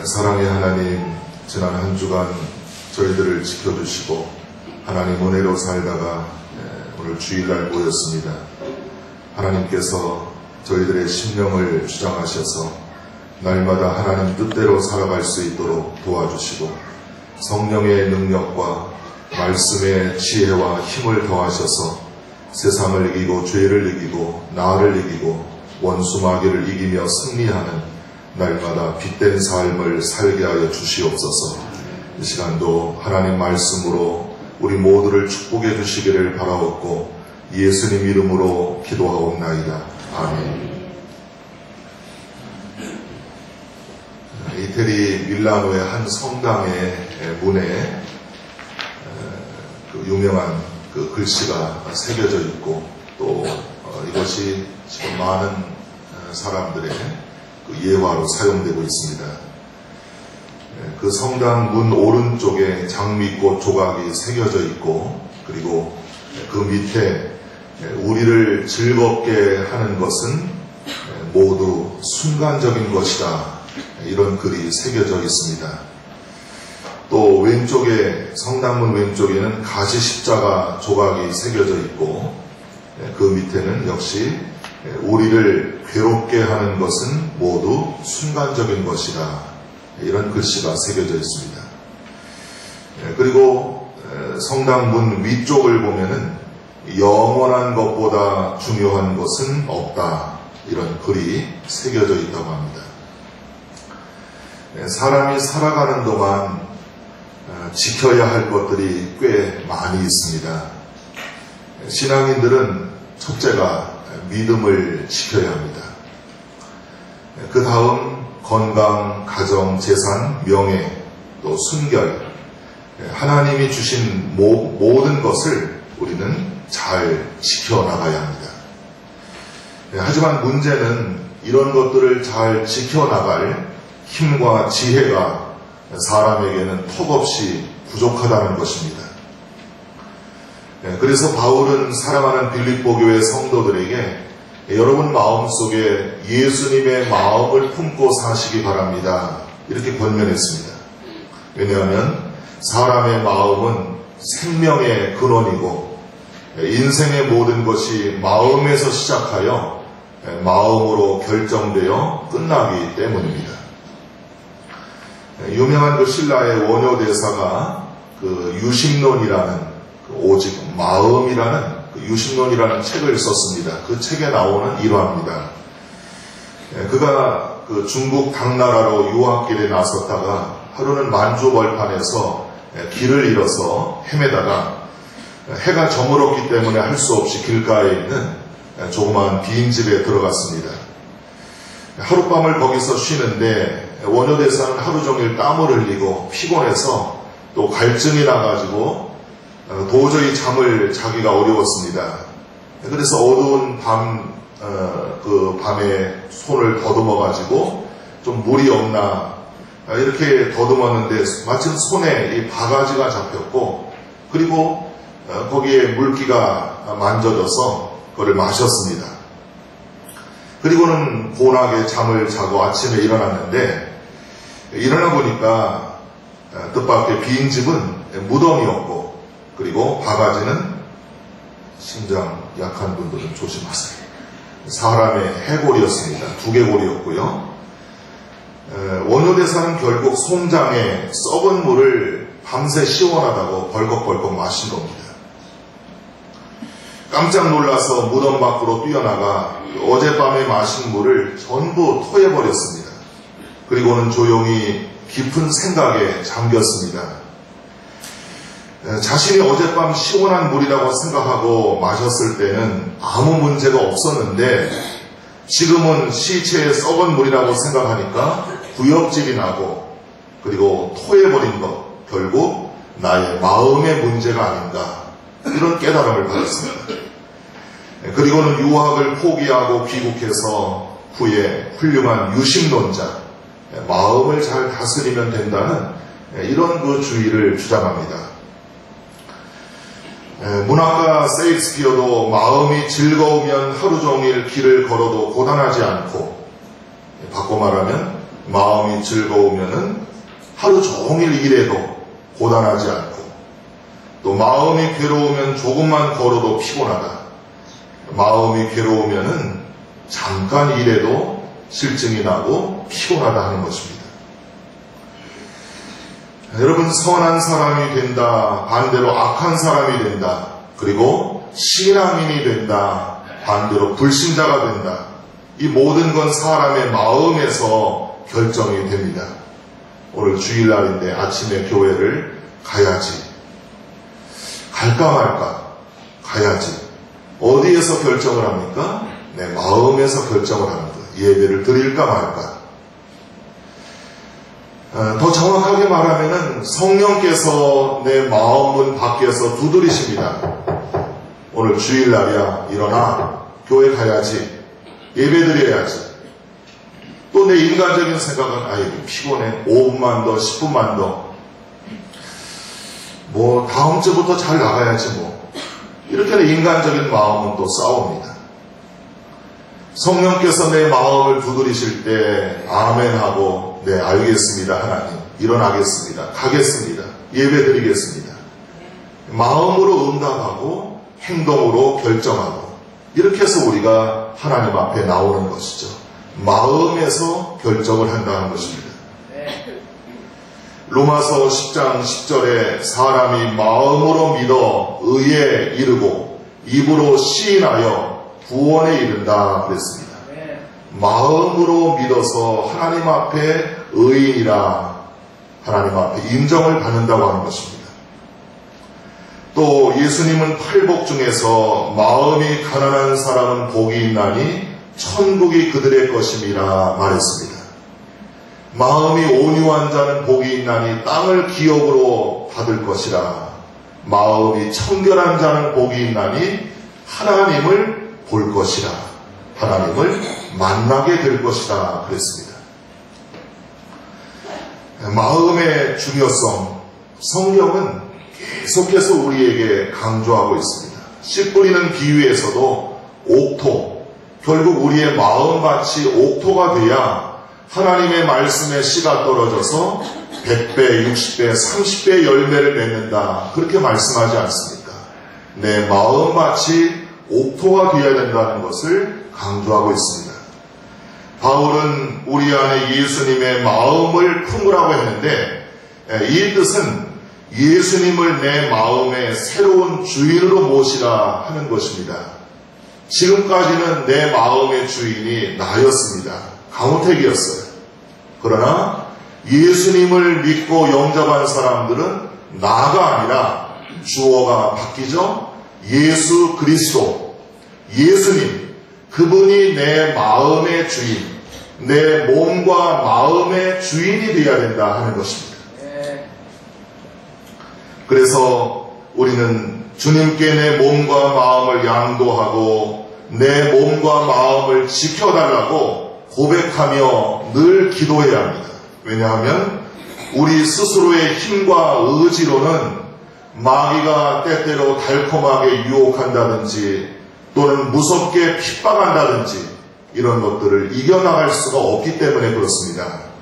사랑의 하나님, 지난 한 주간 저희들을 지켜주시고 하나님 은혜로 살다가 오늘 주일날 모였습니다. 하나님께서 저희들의 심령을 주장하셔서 날마다 하나님 뜻대로 살아갈 수 있도록 도와주시고 성령의 능력과 말씀의 지혜와 힘을 더하셔서 세상을 이기고 죄를 이기고 나를 이기고 원수 마귀를 이기며 승리하는 날마다 빛된 삶을 살게 하여 주시옵소서. 이 시간도 하나님 말씀으로 우리 모두를 축복해 주시기를 바라옵고 예수님 이름으로 기도하옵나이다. 아멘. 이태리 밀라노의 한 성당의 문에 그 유명한 그 글씨가 새겨져 있고 또 이것이 지금 많은 사람들의 그 예화로 사용되고 있습니다. 그 성당 문 오른쪽에 장미꽃 조각이 새겨져 있고 그리고 그 밑에 우리를 즐겁게 하는 것은 모두 순간적인 것이다. 이런 글이 새겨져 있습니다. 또 왼쪽에 성당문 왼쪽에는 가시 십자가 조각이 새겨져 있고 그 밑에는 역시 우리를 괴롭게 하는 것은 모두 순간적인 것이다. 이런 글씨가 새겨져 있습니다. 그리고 성당문 위쪽을 보면은 영원한 것보다 중요한 것은 없다. 이런 글이 새겨져 있다고 합니다. 사람이 살아가는 동안 지켜야 할 것들이 꽤 많이 있습니다. 신앙인들은 첫째가 믿음을 지켜야 합니다. 그 다음 건강, 가정, 재산, 명예, 또 순결, 하나님이 주신 모든 것을 우리는 잘 지켜나가야 합니다. 하지만 문제는 이런 것들을 잘 지켜나갈 힘과 지혜가 사람에게는 턱없이 부족하다는 것입니다. 그래서 바울은 사랑하는 빌립보 교회 성도들에게 여러분 마음속에 예수님의 마음을 품고 사시기 바랍니다. 이렇게 권면했습니다. 왜냐하면 사람의 마음은 생명의 근원이고 인생의 모든 것이 마음에서 시작하여 마음으로 결정되어 끝나기 때문입니다. 유명한 그 신라의 원효 대사가 그 유심론이라는 오직 마음이라는 그 유심론이라는 책을 썼습니다. 그 책에 나오는 일화입니다. 그가 그 중국 당나라로 유학길에 나섰다가 하루는 만주벌판에서 길을 잃어서 헤매다가 해가 저물었기 때문에 할 수 없이 길가에 있는 조그마한 빈집에 들어갔습니다. 하룻밤을 거기서 쉬는데 원효대사는 하루 종일 땀을 흘리고 피곤해서 또 갈증이 나가지고 도저히 잠을 자기가 어려웠습니다. 그래서 어두운 그 밤에 손을 더듬어가지고 좀 물이 없나 이렇게 더듬었는데 마침 손에 이 바가지가 잡혔고 그리고 거기에 물기가 만져져서 그걸 마셨습니다. 그리고는 고나게 잠을 자고 아침에 일어났는데 일어나 보니까 뜻밖의 빈집은 무덤이었고 그리고 바가지는 심장 약한 분들은 조심하세요. 사람의 해골이었습니다. 두개골이었고요. 원효대사는 결국 송장에 썩은 물을 밤새 시원하다고 벌컥벌컥 마신 겁니다. 깜짝 놀라서 무덤 밖으로 뛰어나가 어젯밤에 마신 물을 전부 토해버렸습니다. 그리고는 조용히 깊은 생각에 잠겼습니다. 자신이 어젯밤 시원한 물이라고 생각하고 마셨을 때는 아무 문제가 없었는데 지금은 시체의 썩은 물이라고 생각하니까 구역질이 나고 그리고 토해버린 것 결국 나의 마음의 문제가 아닌가 이런 깨달음을 받았습니다. 그리고는 유학을 포기하고 귀국해서 후에 훌륭한 유심론자 마음을 잘 다스리면 된다는 이런 그 주의를 주장합니다. 문학가 세익스피어도 마음이 즐거우면 하루 종일 길을 걸어도 고단하지 않고 바꿔 말하면 마음이 즐거우면은 하루 종일 일해도 고단하지 않고, 또 마음이 괴로우면 조금만 걸어도 피곤하다. 마음이 괴로우면은 잠깐 일해도 실증이 나고 피곤하다 하는 것입니다. 여러분, 선한 사람이 된다, 반대로 악한 사람이 된다, 그리고 신앙인이 된다, 반대로 불신자가 된다. 이 모든 건 사람의 마음에서 결정이 됩니다. 오늘 주일날인데 아침에 교회를 가야지. 갈까 말까? 가야지. 어디에서 결정을 합니까? 내 마음에서 결정을 합니다. 예배를 드릴까 말까? 더 정확하게 말하면은 성령께서 내 마음문 밖에서 두드리십니다. 오늘 주일날이야, 일어나, 교회 가야지, 예배 드려야지. 또 내 인간적인 생각은, 아이고 피곤해, 5분만 더, 10분만 더, 뭐 다음 주부터 잘 나가야지 뭐. 이렇게 내 인간적인 마음은 또 싸웁니다. 성령께서 내 마음을 두드리실 때 아멘하고, 네 알겠습니다 하나님, 일어나겠습니다, 가겠습니다, 예배 드리겠습니다, 마음으로 응답하고 행동으로 결정하고, 이렇게 해서 우리가 하나님 앞에 나오는 것이죠. 마음에서 결정을 한다는 것입니다. 로마서 10장 10절에 사람이 마음으로 믿어 의에 이르고 입으로 시인하여 구원에 이른다 그랬습니다. 마음으로 믿어서 하나님 앞에 의인이라, 하나님 앞에 인정을 받는다고 하는 것입니다. 또 예수님은 팔복 중에서 마음이 가난한 사람은 복이 있나니 천국이 그들의 것임이라 말했습니다. 마음이 온유한 자는 복이 있나니 땅을 기업으로 받을 것이라. 마음이 청결한 자는 복이 있나니 하나님을 볼 것이라. 하나님을 만나게 될 것이라 그랬습니다. 마음의 중요성, 성경은 계속해서 우리에게 강조하고 있습니다. 씨 뿌리는 비유에서도 옥토, 결국 우리의 마음밭이 옥토가 돼야 하나님의 말씀에 씨가 떨어져서 100배, 60배, 30배 열매를 맺는다, 그렇게 말씀하지 않습니까? 내 마음밭이 옥토가 되어야 된다는 것을 강조하고 있습니다. 바울은 우리 안에 예수님의 마음을 품으라고 했는데, 이 뜻은 예수님을 내 마음의 새로운 주인으로 모시라 하는 것입니다. 지금까지는 내 마음의 주인이 나였습니다. 강호택이었어요. 그러나 예수님을 믿고 영접한 사람들은 나가 아니라 주어가 바뀌죠. 예수 그리스도, 예수님, 그분이 내 마음의 주인, 내 몸과 마음의 주인이 되어야 된다 하는 것입니다. 그래서 우리는 주님께 내 몸과 마음을 양도하고 내 몸과 마음을 지켜달라고 고백하며 늘 기도해야 합니다. 왜냐하면 우리 스스로의 힘과 의지로는 마귀가 때때로 달콤하게 유혹한다든지 또는 무섭게 핍박한다든지 이런 것들을 이겨나갈 수가 없기 때문에 그렇습니다.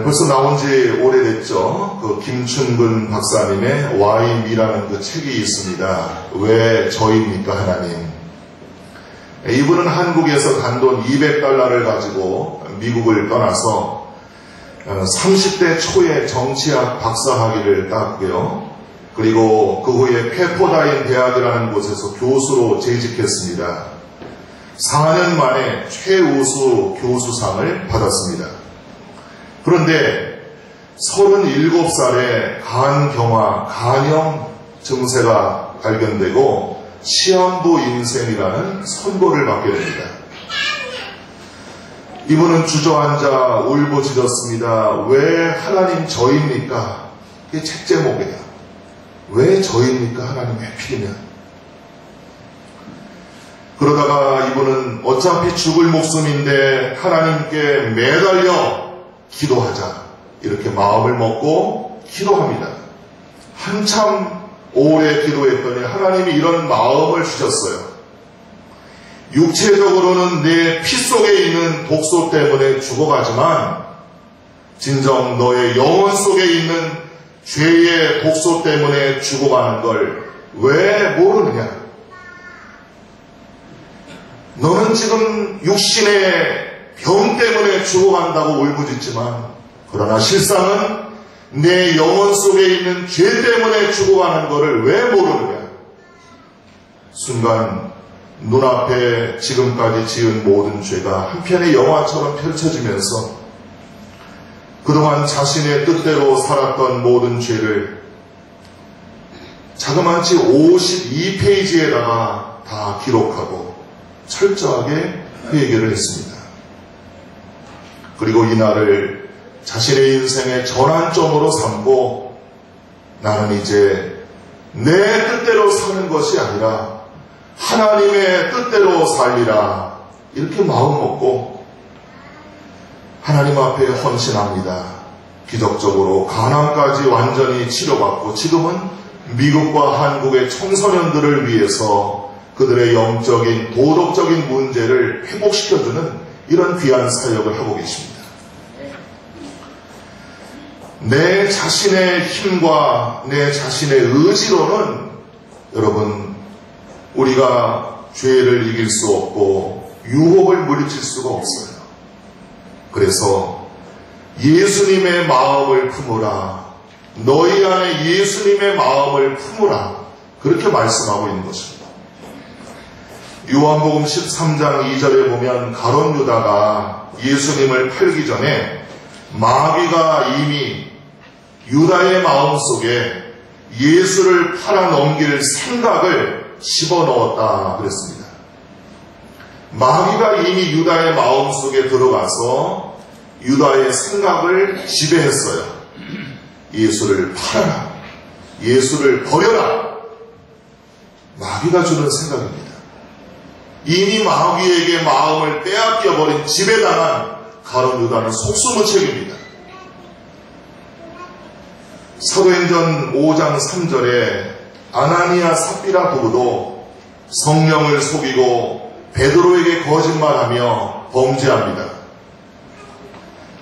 벌써 나온 지 오래됐죠. 그 김춘근 박사님의 와인이라는 그 책이 있습니다. 왜 저입니까 하나님? 이분은 한국에서 단돈 $200를 가지고 미국을 떠나서 30대 초에 정치학 박사학위를 땄고요. 그리고 그 후에 페퍼다인 대학이라는 곳에서 교수로 재직했습니다. 4년 만에 최우수 교수상을 받았습니다. 그런데 37살에 간경화, 간염 증세가 발견되고 시한부 인생이라는 선고를 받게 됩니다. 이분은 주저앉아 울부짖었습니다. 왜 하나님 저입니까? 이게 책 제목이에요. 왜 저입니까? 하나님 하필이면. 그러다가 이분은 어차피 죽을 목숨인데 하나님께 매달려 기도하자, 이렇게 마음을 먹고 기도합니다. 한참 오래 기도했더니 하나님이 이런 마음을 주셨어요. 육체적으로는 내 피 속에 있는 독소 때문에 죽어가지만 진정 너의 영혼 속에 있는 죄의 독소 때문에 죽어가는 걸 왜 모르느냐? 너는 지금 육신의 병 때문에 죽어간다고 울부짖지만 그러나 실상은 내 영혼 속에 있는 죄 때문에 죽어가는 것을 왜 모르느냐? 순간 눈앞에 지금까지 지은 모든 죄가 한편의 영화처럼 펼쳐지면서 그동안 자신의 뜻대로 살았던 모든 죄를 자그마치 52페이지에다가 다 기록하고 철저하게 회개를 했습니다. 그리고 이날을 자신의 인생의 전환점으로 삼고 나는 이제 내 뜻대로 사는 것이 아니라 하나님의 뜻대로 살리라 이렇게 마음먹고 하나님 앞에 헌신합니다. 기적적으로 간암까지 완전히 치료받고 지금은 미국과 한국의 청소년들을 위해서 그들의 영적인 도덕적인 문제를 회복시켜주는 이런 귀한 사역을 하고 계십니다. 내 자신의 힘과 내 자신의 의지로는 여러분 우리가 죄를 이길 수 없고 유혹을 물리칠 수가 없어요. 그래서 예수님의 마음을 품으라. 너희 안에 예수님의 마음을 품으라. 그렇게 말씀하고 있는 것입니다. 요한복음 13장 2절에 보면 가룟 유다가 예수님을 팔기 전에 마귀가 이미 유다의 마음속에 예수를 팔아 넘길 생각을 집어넣었다 그랬습니다. 마귀가 이미 유다의 마음속에 들어가서 유다의 생각을 지배했어요. 예수를 팔아라. 예수를 버려라. 마귀가 주는 생각입니다. 이미 마귀에게 마음을 빼앗겨버린 지배당한 가룟 유다는 속수무책입니다. 사도행전 5장 3절에 아나니아 삽비라 부부도 성령을 속이고 베드로에게 거짓말하며 범죄합니다.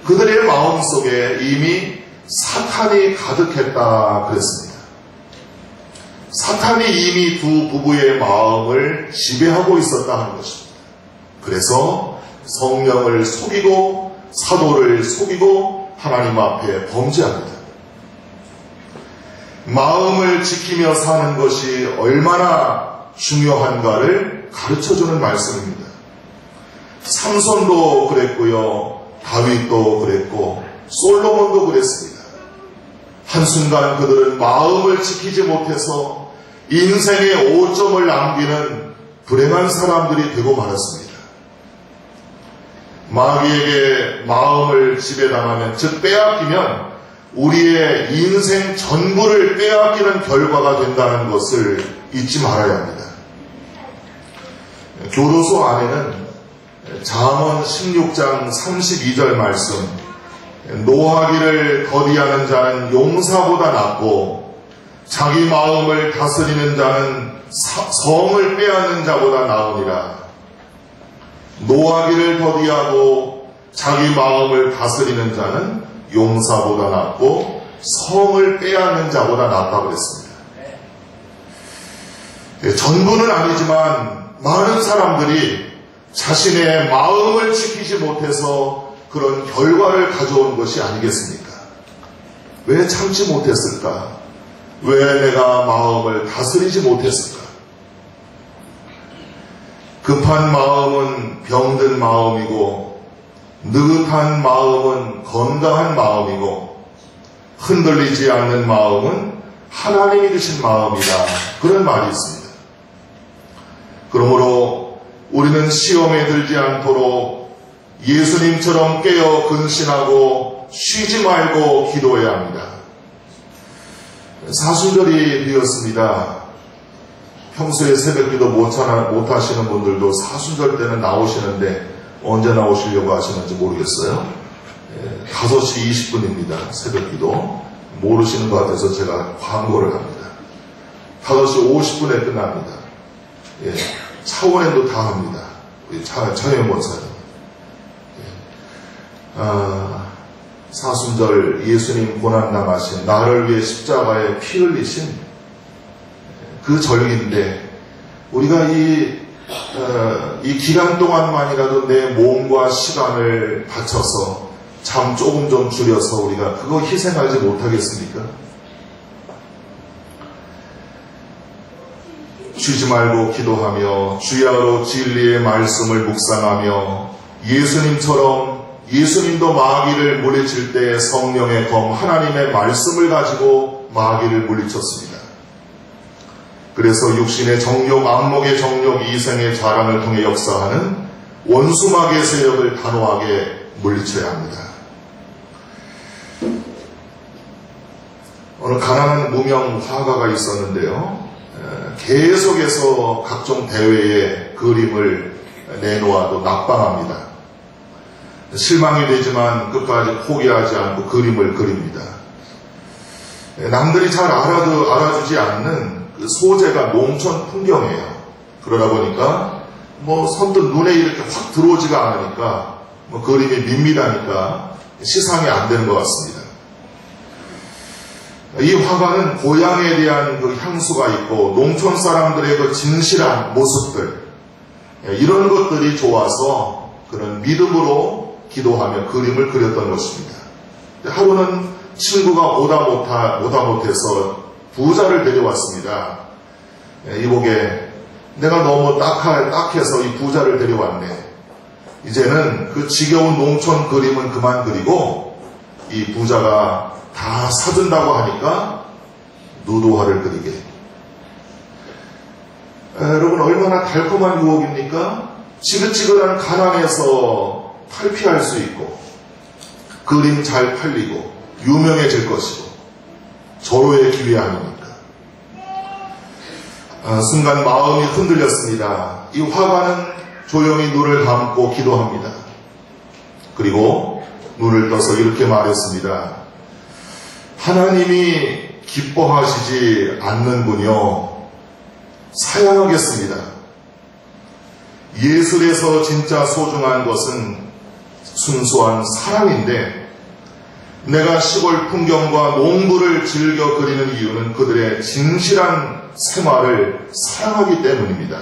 그들의 마음속에 이미 사탄이 가득했다 그랬습니다. 사탄이 이미 두 부부의 마음을 지배하고 있었다 하는 것입니다. 그래서 성령을 속이고 사도를 속이고 하나님 앞에 범죄합니다. 마음을 지키며 사는 것이 얼마나 중요한가를 가르쳐주는 말씀입니다. 삼손도 그랬고요. 다윗도 그랬고 솔로몬도 그랬습니다. 한순간 그들은 마음을 지키지 못해서 인생의 오점을 남기는 불행한 사람들이 되고 말았습니다. 마귀에게 마음을 지배당하면, 즉 빼앗기면 우리의 인생 전부를 빼앗기는 결과가 된다는 것을 잊지 말아야 합니다. 교도소 안에는 잠언 16장 32절 말씀, 노하기를 더디하는 자는 용사보다 낫고 자기 마음을 다스리는 자는 성을 빼앗는 자보다 나으니라. 노하기를 더디하고 자기 마음을 다스리는 자는 용사보다 낫고 성을 빼앗는 자보다 낫다고 그랬습니다. 전부는 아니지만 많은 사람들이 자신의 마음을 지키지 못해서 그런 결과를 가져온 것이 아니겠습니까? 왜 참지 못했을까? 왜 내가 마음을 다스리지 못했을까? 급한 마음은 병든 마음이고 느긋한 마음은 건강한 마음이고 흔들리지 않는 마음은 하나님이 주신 마음이다. 그런 말이 있습니다. 그러므로 우리는 시험에 들지 않도록 예수님처럼 깨어 근신하고 쉬지 말고 기도해야 합니다. 사순절이 되었습니다. 평소에 새벽기도 못하시는 분들도 사순절 때는 나오시는데 언제 나오시려고 하시는지 모르겠어요. 5시 20분입니다. 새벽기도. 모르시는 것 같아서 제가 광고를 합니다. 5시 50분에 끝납니다. 차원에도 다 합니다. 우리 차영 목사님. 사순절 예수님 고난당하신 나를 위해 십자가에 피 흘리신 그 절기인데 우리가 이 기간 동안만이라도 내 몸과 시간을 바쳐서 잠 조금 좀 줄여서 우리가 그거 희생하지 못하겠습니까? 쉬지 말고 기도하며 주야로 진리의 말씀을 묵상하며 예수님도 마귀를 물리칠 때 성령의 검 하나님의 말씀을 가지고 마귀를 물리쳤습니다. 그래서 육신의 정욕, 안목의 정욕, 이생의 자랑을 통해 역사하는 원수마귀의 세력을 단호하게 물리쳐야 합니다. 어느 가난한 무명 화가가 있었는데요. 계속해서 각종 대회에 그림을 내놓아도 낙방합니다. 실망이 되지만 끝까지 포기하지 않고 그림을 그립니다. 남들이 잘 알아주지 않는 그 소재가 농촌 풍경이에요. 그러다 보니까 선뜻 눈에 이렇게 확 들어오지가 않으니까 그림이 밋밋하니까 시상이 안 되는 것 같습니다. 이 화가는 고향에 대한 그 향수가 있고 농촌 사람들의 그 진실한 모습들 이런 것들이 좋아서 그런 믿음으로 기도하며 그림을 그렸던 것입니다. 하루는 친구가 오다 못해서 부자를 데려왔습니다. 이보게 내가 너무 딱해서 이 부자를 데려왔네. 이제는 그 지겨운 농촌 그림은 그만 그리고 이 부자가 다 사준다고 하니까 누드화를 그리게. 여러분 얼마나 달콤한 유혹입니까? 지긋지긋한 가난에서 탈피할 수 있고 그림 잘 팔리고 유명해질 것이고 절호의 기회 아닙니까? 순간 마음이 흔들렸습니다. 이 화가는 조용히 눈을 감고 기도합니다. 그리고 눈을 떠서 이렇게 말했습니다. 하나님이 기뻐하시지 않는군요. 사양하겠습니다. 예술에서 진짜 소중한 것은 순수한 사랑인데 내가 시골 풍경과 농부를 즐겨 그리는 이유는 그들의 진실한 생활을 사랑하기 때문입니다.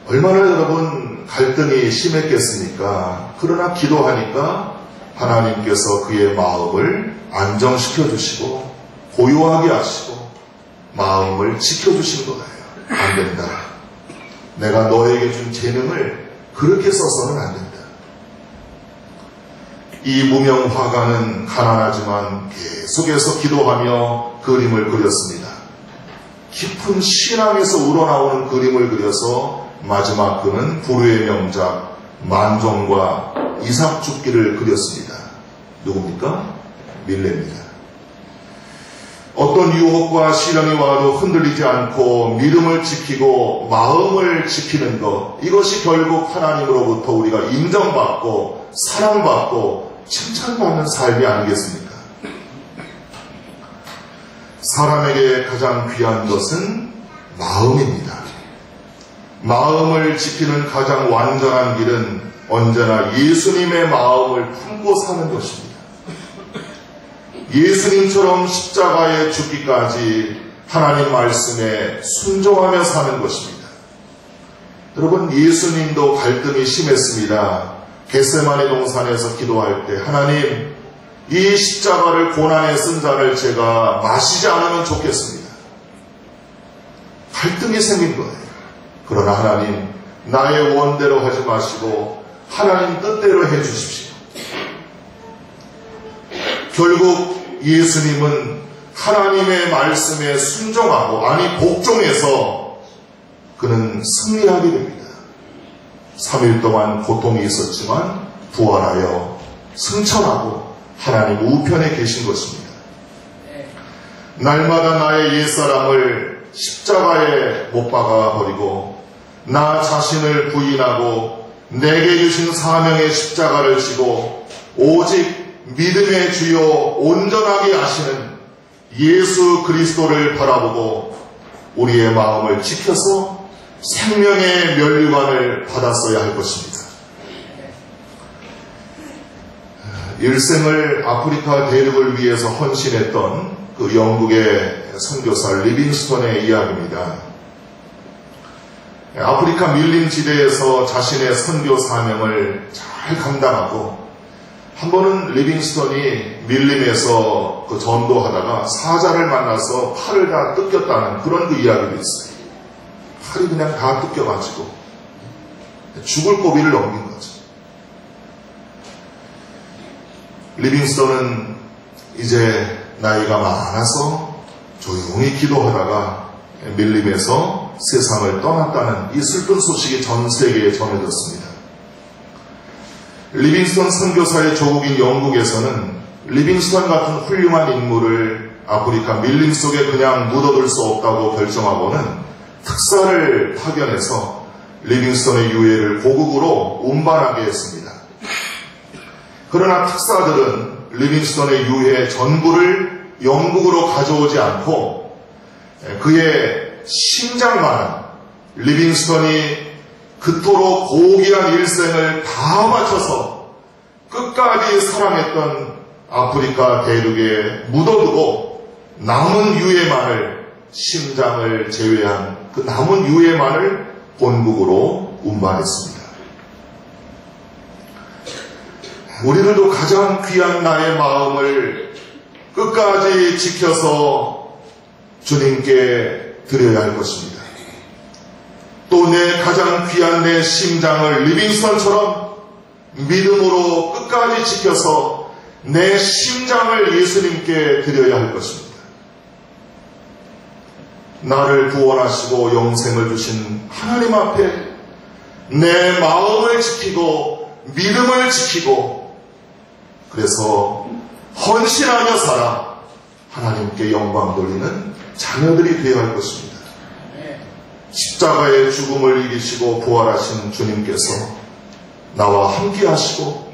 얼마나 여러분 갈등이 심했겠습니까? 그러나 기도하니까 하나님께서 그의 마음을 안정시켜 주시고 고요하게 하시고 마음을 지켜주신 거예요. 안 된다. 내가 너에게 준 재능을 그렇게 써서는 안 된다. 이 무명 화가는 가난하지만 계속해서 기도하며 그림을 그렸습니다. 깊은 신앙에서 우러나오는 그림을 그려서 마지막 그는 불후의 명작 만종과 이삭 죽기를 그렸습니다. 누굽니까? 밀레입니다. 어떤 유혹과 시련이 와도 흔들리지 않고 믿음을 지키고 마음을 지키는 것, 이것이 결국 하나님으로부터 우리가 인정받고 사랑받고 칭찬받는 삶이 아니겠습니까? 사람에게 가장 귀한 것은 마음입니다. 마음을 지키는 가장 완전한 길은 언제나 예수님의 마음을 품고 사는 것입니다. 예수님처럼 십자가에 죽기까지 하나님 말씀에 순종하며 사는 것입니다. 여러분, 예수님도 갈등이 심했습니다. 겟세마네 동산에서 기도할 때 하나님, 이 십자가를 고난의 쓴 잔을 제가 마시지 않으면 좋겠습니다. 갈등이 생긴 거예요. 그러나 하나님, 나의 원대로 하지 마시고 하나님 뜻대로 해주십시오. 결국 예수님은 하나님의 말씀에 순종하고 복종해서 그는 승리하게 됩니다. 3일 동안 고통이 있었지만 부활하여 승천하고 하나님 우편에 계신 것입니다. 날마다 나의 옛사람을 십자가에 못 박아버리고 나 자신을 부인하고 내게 주신 사명의 십자가를 지고 오직 믿음의 주요 온전하게 하시는 예수 그리스도를 바라보고 우리의 마음을 지켜서 생명의 면류관을 받았어야 할 것입니다. 일생을 아프리카 대륙을 위해서 헌신했던 그 영국의 선교사 리빙스턴의 이야기입니다. 아프리카 밀림 지대에서 자신의 선교 사명을 잘 감당하고 한 번은 리빙스턴이 밀림에서 그 전도하다가 사자를 만나서 팔을 다 뜯겼다는 그런 그 이야기도 있어요. 팔이 그냥 다 뜯겨가지고 죽을 고비를 넘긴 거죠. 리빙스턴은 이제 나이가 많아서 조용히 기도하다가 밀림에서 세상을 떠났다는 이 슬픈 소식이 전 세계에 전해졌습니다. 리빙스턴 선교사의 조국인 영국에서는 리빙스턴 같은 훌륭한 인물을 아프리카 밀림 속에 그냥 묻어둘 수 없다고 결정하고는 특사를 파견해서 리빙스턴의 유해를 고국으로 운반하게 했습니다. 그러나 특사들은 리빙스턴의 유해 전부를 영국으로 가져오지 않고 그의 심장만 리빙스턴이 그토록 고귀한 일생을 다 바쳐서 끝까지 사랑했던 아프리카 대륙에 묻어두고 남은 유해만을, 심장을 제외한 그 남은 유해만을 본국으로 운반했습니다. 우리들도 가장 귀한 나의 마음을 끝까지 지켜서 주님께 드려야 할 것입니다. 또 내 가장 귀한 내 심장을 리빙스턴처럼 믿음으로 끝까지 지켜서 내 심장을 예수님께 드려야 할 것입니다. 나를 구원하시고 영생을 주신 하나님 앞에 내 마음을 지키고 믿음을 지키고 그래서 헌신하며 살아 하나님께 영광 돌리는 자녀들이 되어야 할 것입니다. 십자가의 죽음을 이기시고 부활하신 주님께서 나와 함께 하시고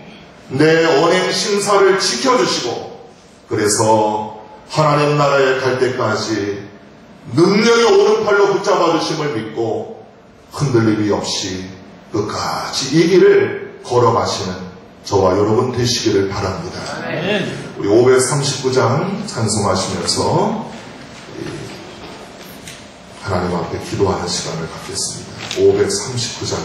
내 언행 심사를 지켜주시고 그래서 하나님 나라에 갈 때까지 능력의 오른팔로 붙잡아 주심을 믿고 흔들림이 없이 끝까지 이 길을 걸어가시는 저와 여러분 되시기를 바랍니다. 우리 539장 찬송하시면서 하나님 앞에 기도하는 시간을 갖겠습니다. 539장